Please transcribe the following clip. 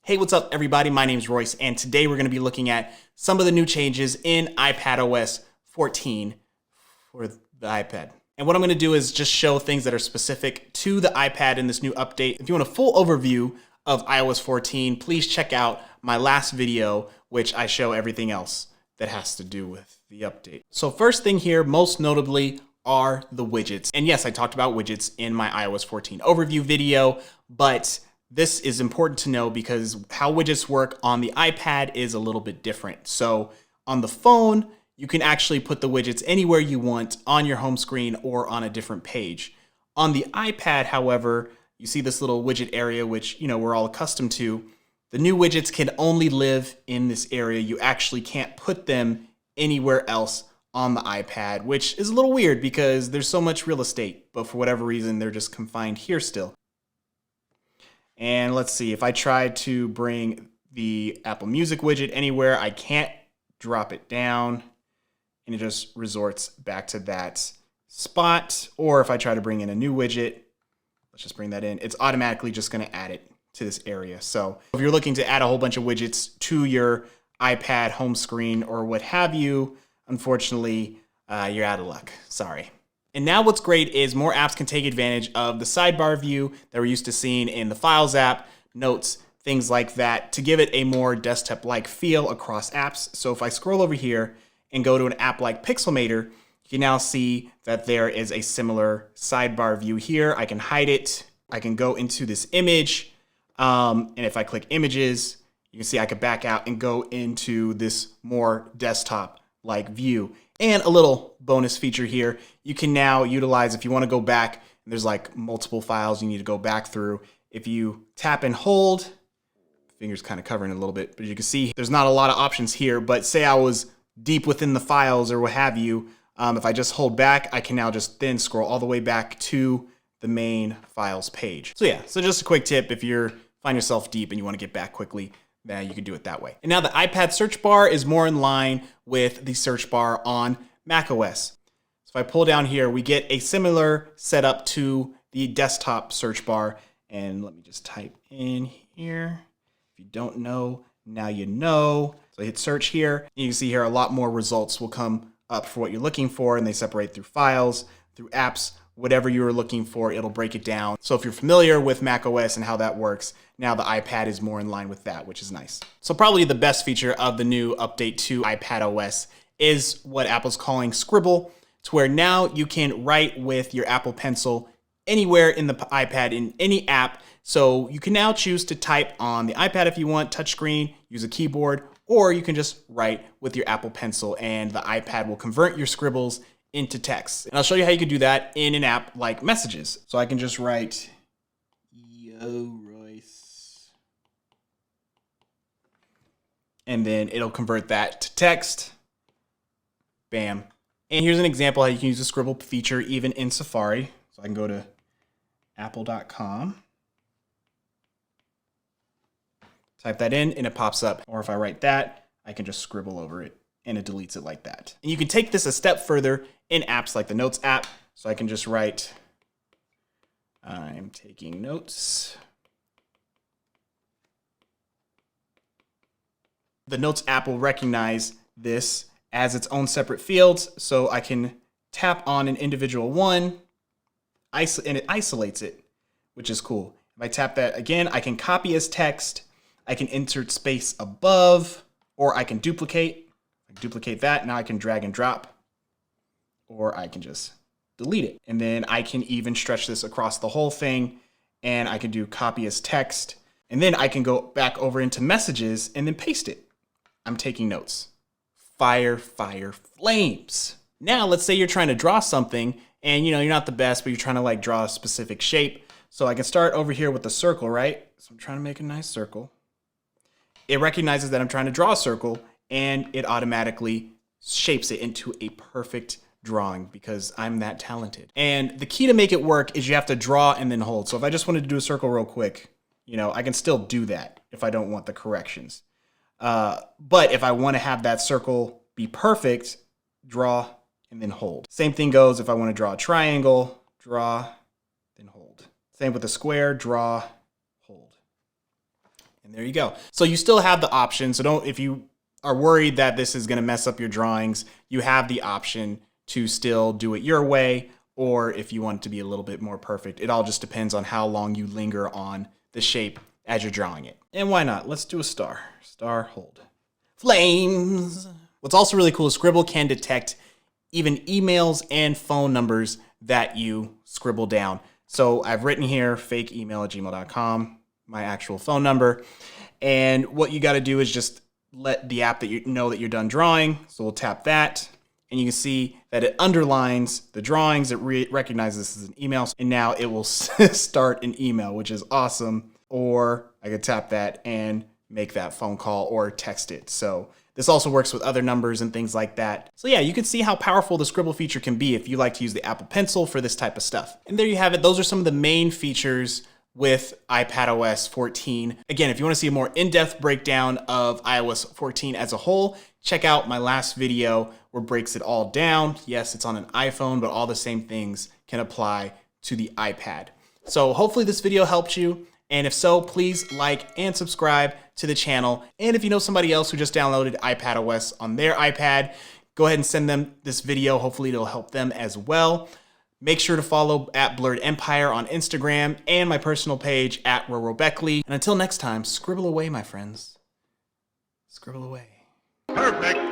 Hey, what's up everybody? My name's Royce, and today we're going to be looking at some of the new changes in iPadOS 14 for the iPad. And what I'm going to do is just show things that are specific to the iPad in this new update. If you want a full overview of iOS 14, please check out my last video, which I show everything else that has to do with the update. So first thing here, most notably, are the widgets. And yes, I talked about widgets in my iOS 14 overview video, but this is important to know because how widgets work on the iPad is a little bit different. So on the phone, you can actually put the widgets anywhere you want on your home screen or on a different page. On the iPad, however, you see this little widget area, which we're all accustomed to. The new widgets can only live in this area. You actually can't put them anywhere else on the iPad, which is a little weird because there's so much real estate, but for whatever reason, they're just confined here still. And let's see, if I try to bring the Apple Music widget anywhere, I can't drop it down and it just resorts back to that spot. Or if I try to bring in a new widget, let's just bring that in, it's automatically just gonna add it to this area. So if you're looking to add a whole bunch of widgets to your iPad home screen or what have you, unfortunately, you're out of luck, sorry. And now what's great is more apps can take advantage of the sidebar view that we're used to seeing in the Files app, Notes, things like that, to give it a more desktop-like feel across apps. So if I scroll over here and go to an app like Pixelmator, you can now see that there is a similar sidebar view here. I can hide it. I can go into this image. And if I click Images, you can see I could back out and go into this more desktop-like view. And a little bonus feature here, you can now utilize, if you want to go back, and there's like multiple files you need to go back through. If you tap and hold, finger's kind of covering it a little bit, but you can see there's not a lot of options here, but say I was deep within the files or what have you, if I just hold back, I can now just then scroll all the way back to the main files page. So yeah, so just a quick tip, if you find yourself deep and you want to get back quickly, then you can do it that way. And now the iPad search bar is more in line with the search bar on macOS. So if I pull down here, we get a similar setup to the desktop search bar. And let me just type in here. If you don't know, now you know. So I hit search here. And you can see here a lot more results will come up for what you're looking for, and they separate through files, through apps, whatever you were looking for, it'll break it down. So if you're familiar with macOS and how that works, now the iPad is more in line with that, which is nice. So probably the best feature of the new update to iPadOS is what Apple's calling Scribble. It's where now you can write with your Apple Pencil anywhere in the iPad in any app. So you can now choose to type on the iPad if you want, touchscreen, use a keyboard, or you can just write with your Apple Pencil and the iPad will convert your scribbles into text. And I'll show you how you can do that in an app like Messages. So I can just write, yo, Royce. And then it'll convert that to text. Bam. And here's an example how you can use the Scribble feature even in Safari. So I can go to apple.com. Type that in and it pops up. Or if I write that, I can just scribble over it and it deletes it like that. And you can take this a step further in apps like the Notes app. So I can just write, I'm taking notes. The Notes app will recognize this as its own separate fields. So I can tap on an individual one and it isolates it, which is cool. If I tap that again, I can copy as text. I can insert space above, or I can duplicate. Duplicate that, now I can drag and drop, or I can just delete it. And then I can even stretch this across the whole thing, and I can do copy as text, and then I can go back over into Messages and then paste it. I'm taking notes. Fire, fire, flames. Now let's say you're trying to draw something, and you're not the best, but you're trying to like draw a specific shape. So I can start over here with the circle, right? So I'm trying to make a nice circle. It recognizes that I'm trying to draw a circle, and it automatically shapes it into a perfect drawing because I'm that talented. And the key to make it work is you have to draw and then hold. So if I just wanted to do a circle real quick, I can still do that if I don't want the corrections. But if I want to have that circle be perfect, draw and then hold. Same thing goes if I want to draw a triangle, draw, then hold. Same with a square, draw, hold. And there you go. So you still have the option. So if you are worried that this is going to mess up your drawings, you have the option to still do it your way, or if you want it to be a little bit more perfect. It all just depends on how long you linger on the shape as you're drawing it. And why not? Let's do a star. Star, hold. Flames! What's also really cool is Scribble can detect even emails and phone numbers that you scribble down. So I've written here, fake email@gmail.com, my actual phone number. And what you got to do is just let the app that you know that you're done drawing. So we'll tap that, and you can see that it underlines the drawings. It recognizes this as an email, and now it will start an email, which is awesome. Or I could tap that and make that phone call or text it. So this also works with other numbers and things like that. So yeah, you can see how powerful the Scribble feature can be if you like to use the Apple Pencil for this type of stuff. And there you have it. Those are some of the main features with iPadOS 14. Again, if you want to see a more in-depth breakdown of iOS 14 as a whole, check out my last video where it breaks it all down. Yes, it's on an iPhone, but all the same things can apply to the iPad. So hopefully this video helped you. And if so, please like and subscribe to the channel. And if you know somebody else who just downloaded iPadOS on their iPad, go ahead and send them this video. Hopefully it'll help them as well. Make sure to follow at Blerd Empire on Instagram and my personal page at RoRoBeckley. And until next time, scribble away, my friends. Scribble away. Perfect.